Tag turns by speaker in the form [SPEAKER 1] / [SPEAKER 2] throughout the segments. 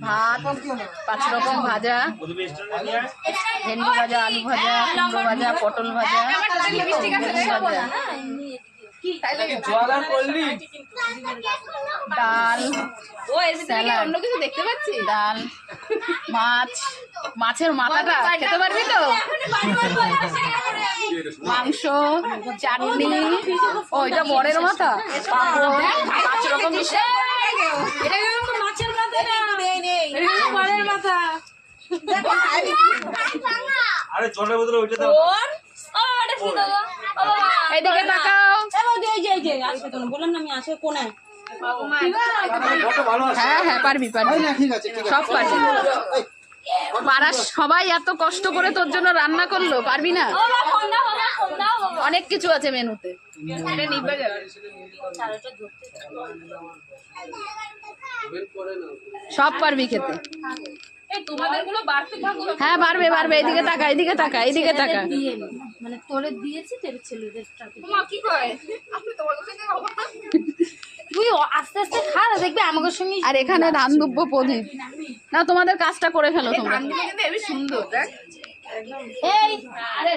[SPEAKER 1] ভাত, 5 রকম ভাজা, ভেন্ডি ভাজা, আলু ভাজা, কুমড়ো ভাজা, পটল ভাজা, ভাজা, ডাল, অন্য কিছু দেখতে পাচ্ছি, ডাল, মাছ, মাছের মাথাটা খেতে পারবি তো, মাংস, চাটনি, ওইটা বরের মাথা, পাঁপড়, 5 রকম বরের মাথা।
[SPEAKER 2] আরে জলের বোতলে ওইটা দাও।
[SPEAKER 1] এইদিকে তাকাও।
[SPEAKER 3] বললাম না আমি আসে কোনায়।
[SPEAKER 1] হ্যাঁ হ্যাঁ পারবি পারবি, সব পারবি। পাড়ার সবাই এত কষ্ট করে তোর জন্য রান্না করলো, পারবি না? অনেক কিছু আছে মেনুতে, নিবে যাবে, সব পারবি খেতে। হ্যাঁ বাড়বে বাড়বে, এদিকে তাকা, এদিকে তাকা, এদিকে তাকা।
[SPEAKER 3] মানে তোরে দিয়েছি তোর ছেলেদেরটা
[SPEAKER 1] কি করে
[SPEAKER 3] তুই আস্তে আস্তে খা, দেখবে আমাদের সঙ্গে।
[SPEAKER 1] আর এখানে ধান দুব্য প্রদীপ না, তোমাদের কাজটা করে ফেলো তোমরা। সুন্দর দেখ,
[SPEAKER 3] এই আরে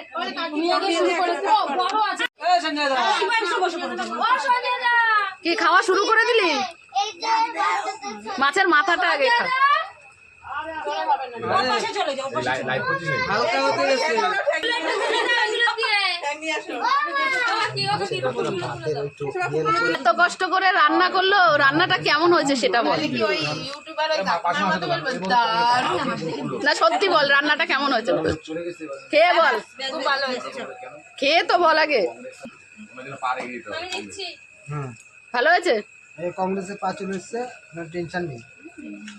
[SPEAKER 3] তুমি আগে শুরু করে দাও, বড় আছে।
[SPEAKER 1] কি খাওয়া শুরু করে দিলি? মাছের মাথাটা আগে খা। এত কষ্ট করে রান্না করলো, রান্নাটা কেমন হয়েছে সেটা বল। না সত্যি বল, রান্নাটা কেমন হয়েছে খেয়ে বল, খেয়ে তো বল আগে। ভালো হয়েছে?
[SPEAKER 4] কংগ্রেসের 5 এসছে, টেনশন নেই।